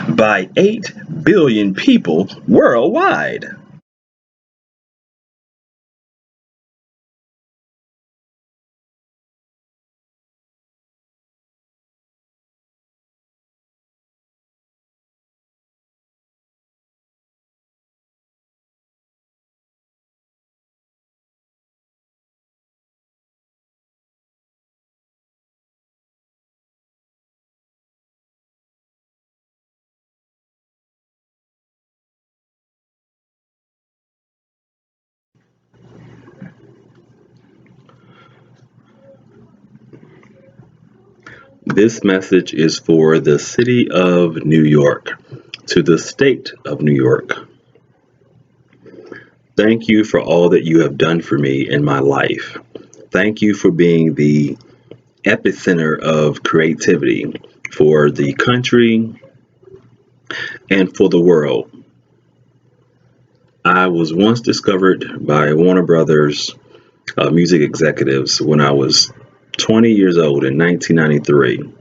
by 8 billion people worldwide. This message is for the city of New York, to the state of New York. Thank you for all that you have done for me in my life. Thank you for being the epicenter of creativity for the country and for the world. I was once discovered by Warner Brothers music executives when I was 20 years old in 1993.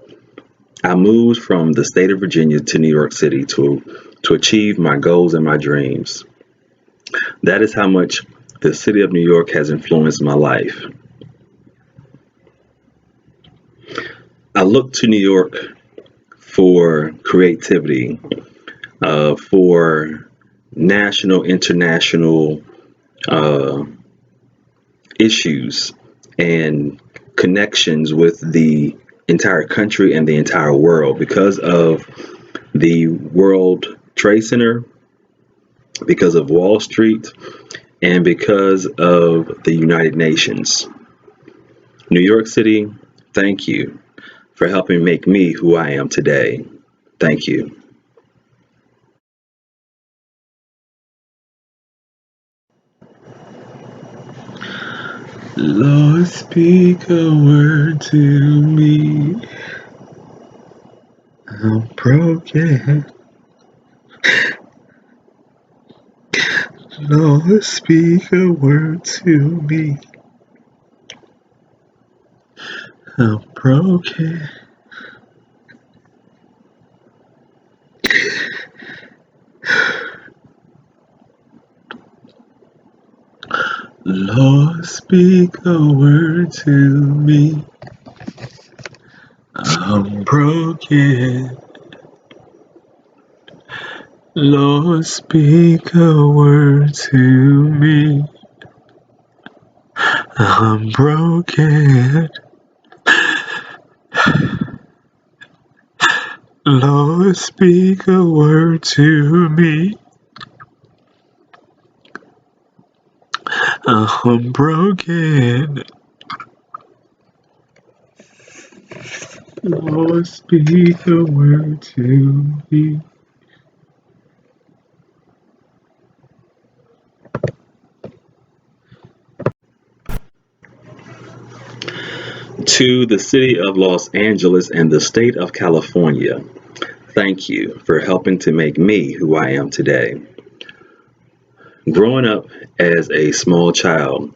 I moved from the state of Virginia to New York City to achieve my goals and my dreams. That is how much the city of New York has influenced my life. I look to New York for creativity, for national, international issues and connections with the entire country and the entire world because of the World Trade Center, because of Wall Street, and because of the United Nations. New York City, thank you for helping make me who I am today. Thank you. Lord, speak a word to me. I'm broken. Lord, speak a word to me. I'm broken. Lord, speak a word to me. I'm broken. Lord, speak a word to me. I'm broken. Lord, speak a word to me. I'm broken. Lord, speak a word to me. To the city of Los Angeles and the state of California, thank you for helping to make me who I am today. Growing up as a small child,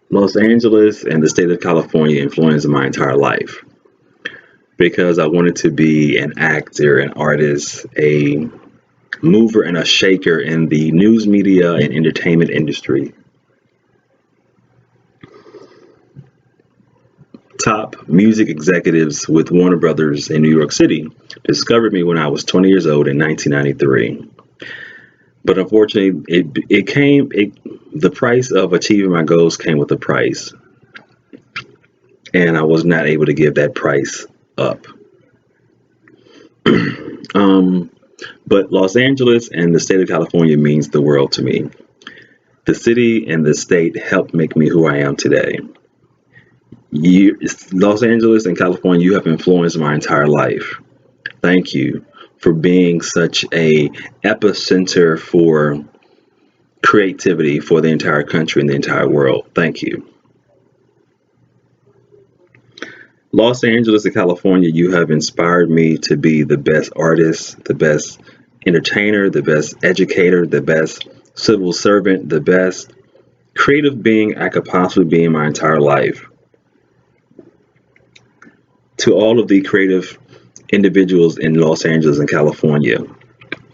Los Angeles and the state of California influenced my entire life because I wanted to be an actor, an artist, a mover and a shaker in the news media and entertainment industry. Top music executives with Warner Brothers in New York City discovered me when I was 20 years old in 1993. But unfortunately, the price of achieving my goals came with a price, and I was not able to give that price up. But Los Angeles and the state of California means the world to me. The city and the state helped make me who I am today. Los Angeles and California, you have influenced my entire life. Thank you for being such a epicenter for creativity for the entire country and the entire world. Thank you. Los Angeles and California, you have inspired me to be the best artist, the best entertainer, the best educator, the best civil servant, the best creative being I could possibly be in my entire life. To all of the creative individuals in Los Angeles and California.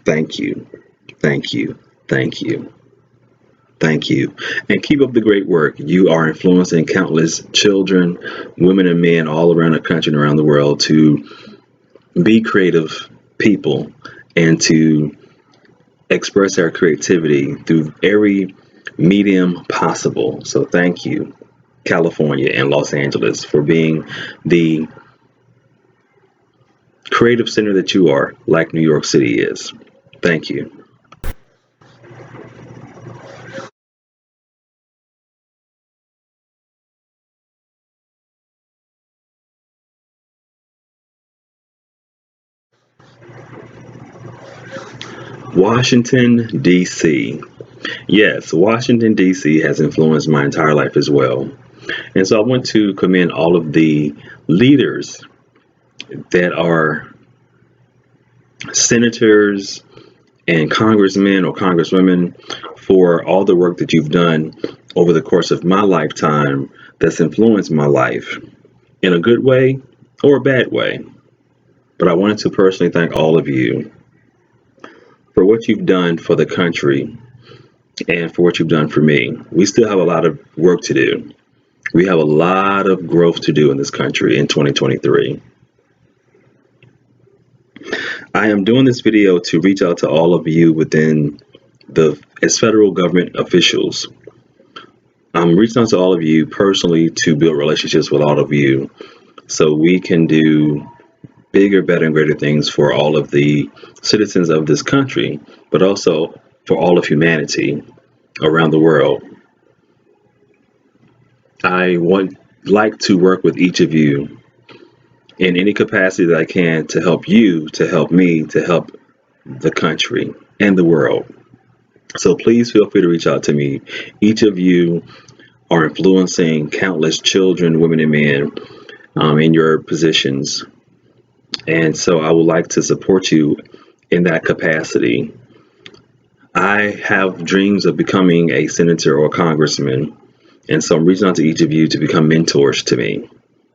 Thank you. Thank you. Thank you. Thank you. And keep up the great work. You are influencing countless children, women, and men all around the country and around the world to be creative people and to express their creativity through every medium possible. So thank you, California and Los Angeles, for being the creative center that you are, like New York City is. Thank you. Washington, D.C. Yes, Washington, D.C. has influenced my entire life as well. And so I want to commend all of the leaders that are senators and congressmen or congresswomen for all the work that you've done over the course of my lifetime that's influenced my life in a good way or a bad way. But I wanted to personally thank all of you for what you've done for the country and for what you've done for me. We still have a lot of work to do. We have a lot of growth to do in this country in 2023. I am doing this video to reach out to all of you within as federal government officials. I'm reaching out to all of you personally to build relationships with all of you so we can do bigger, better, and greater things for all of the citizens of this country, but also for all of humanity around the world. I would like to work with each of you in any capacity that I can to help you, to help me, to help the country and the world. So please feel free to reach out to me. Each of you are influencing countless children, women, and men in your positions. And so I would like to support you in that capacity. I have dreams of becoming a senator or a congressman. And so I'm reaching out to each of you to become mentors to me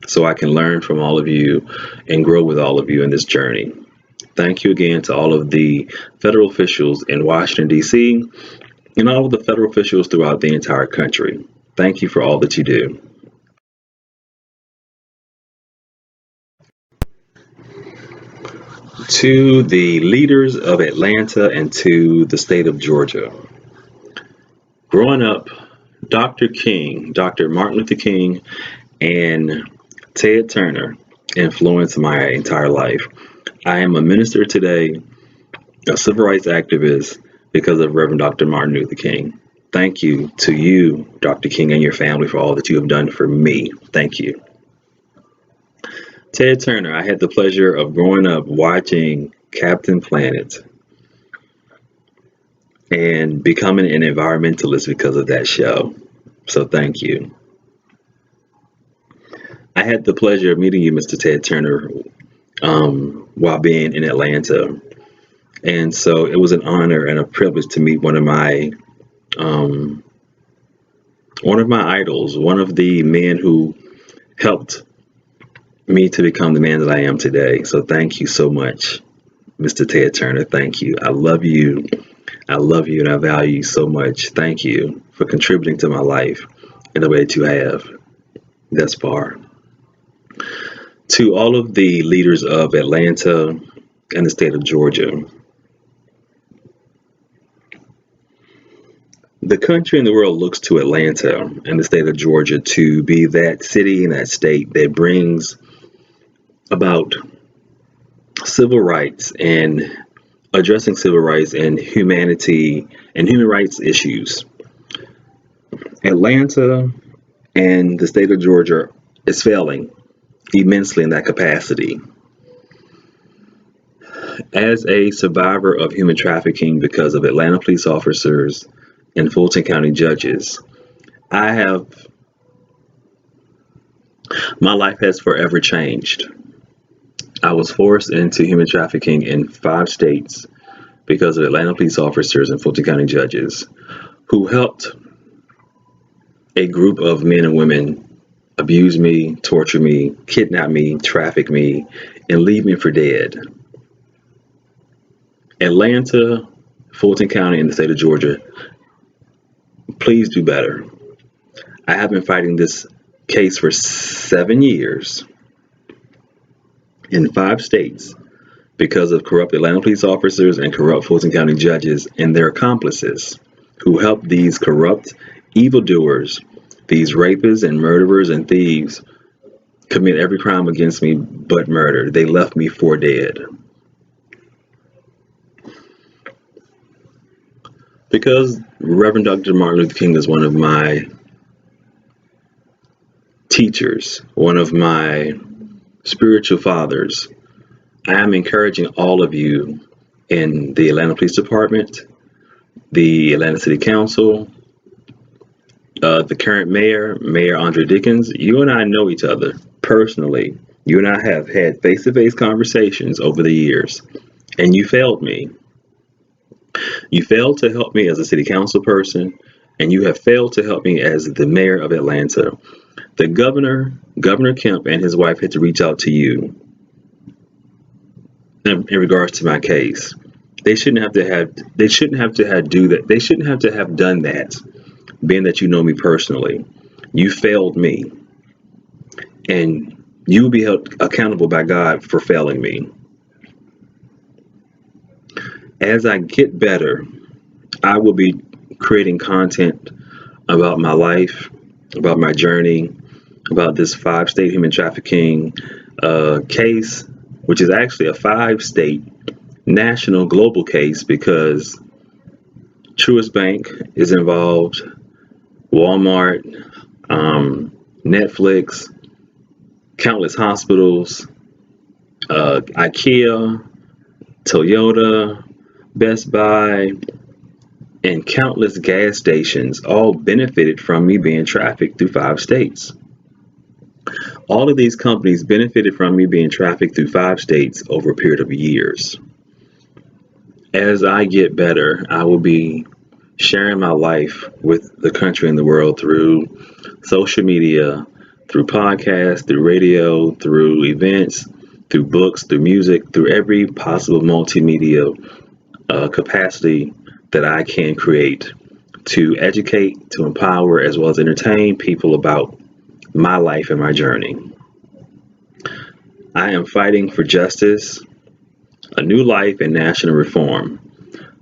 so I can learn from all of you and grow with all of you in this journey. Thank you again to all of the federal officials in Washington, D.C., and all of the federal officials throughout the entire country. Thank you for all that you do. To the leaders of Atlanta and to the state of Georgia. Growing up, Dr. Martin Luther King, and Ted Turner influenced my entire life. I am a minister today, a civil rights activist, because of Reverend Dr. Martin Luther King. Thank you to you, Dr. King, and your family for all that you have done for me. Thank you. Ted Turner, I had the pleasure of growing up watching Captain Planet and becoming an environmentalist because of that show. So thank you. I had the pleasure of meeting you, Mr. Ted Turner, while being in Atlanta. And so it was an honor and a privilege to meet one of my idols, one of the men who helped me to become the man that I am today. So thank you so much, Mr. Ted Turner. Thank you. I love you. I love you and I value you so much. Thank you for contributing to my life in the way that you have thus far. To all of the leaders of Atlanta and the state of Georgia, the country and the world looks to Atlanta and the state of Georgia to be that city and that state that brings about civil rights and addressing civil rights and humanity and human rights issues. Atlanta and the state of Georgia is failing immensely in that capacity. As a survivor of human trafficking because of Atlanta police officers and Fulton County judges, my life has forever changed. I was forced into human trafficking in 5 states because of Atlanta police officers and Fulton County judges who helped a group of men and women abuse me, torture me, kidnap me, traffic me and leave me for dead. Atlanta, Fulton County, in the state of Georgia, please do better. I have been fighting this case for 7 years in 5 states because of corrupt Atlanta police officers and corrupt Fulton County judges and their accomplices who helped these corrupt evildoers, these rapists and murderers and thieves, commit every crime against me but murder. They left me for dead. Because Reverend Dr. Martin Luther King is one of my teachers, one of my spiritual fathers, I am encouraging all of you in the Atlanta Police Department, the Atlanta City Council, the current mayor, Mayor Andre Dickens. You and I know each other personally. You and I have had face-to-face conversations over the years, and you failed me. You failed to help me as a city council person, and you have failed to help me as the mayor of Atlanta. The governor, Governor Kemp, and his wife had to reach out to you in regards to my case. They shouldn't have to have done that. They shouldn't have to have done that, being that you know me personally. You failed me, and you will be held accountable by God for failing me. As I get better, I will be creating content about my life, about my journey, about this 5-state human trafficking case, which is actually a 5-state national global case because Truist Bank is involved, Walmart, Netflix, countless hospitals, IKEA, Toyota, Best Buy, and countless gas stations all benefited from me being trafficked through 5 states. All of these companies benefited from me being trafficked through 5 states over a period of years. As I get better, I will be sharing my life with the country and the world through social media, through podcasts, through radio, through events, through books, through music, through every possible multimedia capacity that I can create to educate, to empower, as well as entertain people about my life and my journey. I am fighting for justice, a new life, and national reform.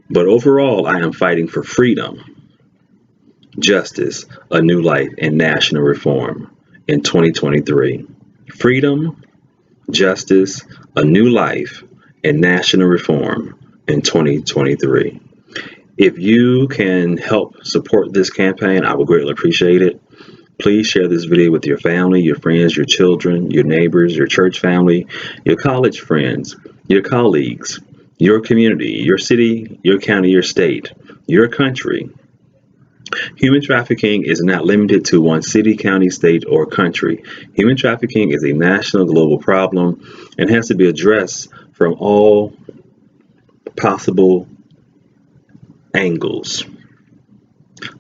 But overall, I am fighting for freedom, justice, a new life, and national reform in 2023. Freedom, justice, a new life, and national reform in 2023. If you can help support this campaign, I would greatly appreciate it. Please share this video with your family, your friends, your children, your neighbors, your church family, your college friends, your colleagues, your community, your city, your county, your state, your country. Human trafficking is not limited to one city, county, state, or country. Human trafficking is a national, global problem and has to be addressed from all possible angles.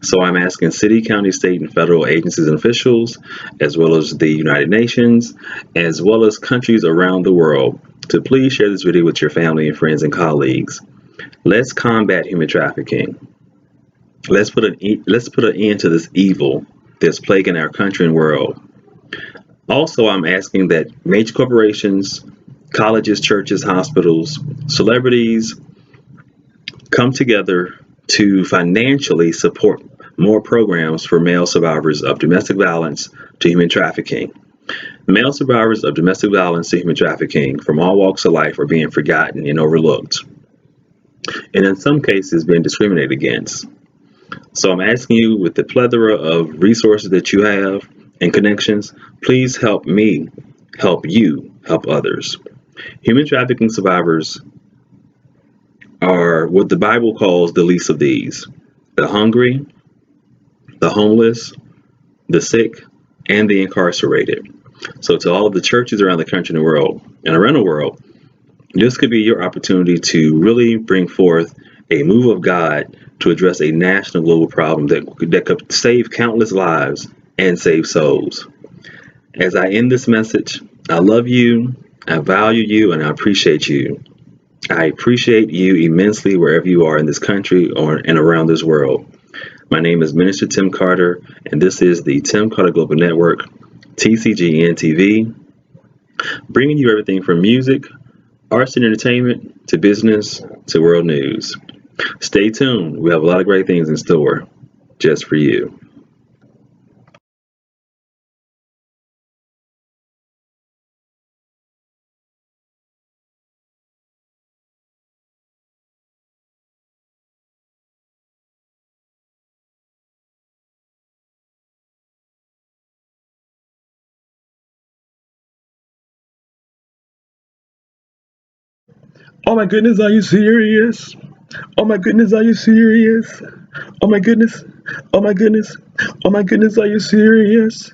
So I'm asking city, county, state, and federal agencies and officials, as well as the United Nations, as well as countries around the world, to please share this video with your family and friends and colleagues. Let's combat human trafficking. Let's put an end to this evil that's plaguing our country and world. Also, I'm asking that major corporations, colleges, churches, hospitals, celebrities come together to financially support more programs for male survivors of domestic violence to human trafficking. Male survivors of domestic violence to human trafficking from all walks of life are being forgotten and overlooked, and in some cases being discriminated against. So I'm asking you, with the plethora of resources that you have and connections, please help me help you help others. Human trafficking survivors are what the Bible calls the least of these: the hungry, the homeless, the sick, and the incarcerated. So to all of the churches around the country and the world and around the world, this could be your opportunity to really bring forth a move of God to address a national global problem that could save countless lives and save souls. As I end this message, I love you. I value you and I appreciate you. I appreciate you immensely wherever you are in this country and around this world. My name is Minister Tim Carter, and this is the Tim Carter Global Network, TCGN-TV, bringing you everything from music, arts and entertainment, to business, to world news. Stay tuned. We have a lot of great things in store just for you. Oh my goodness, are you serious? Oh my goodness, are you serious? Oh my goodness. Oh my goodness. Oh my goodness, are you serious?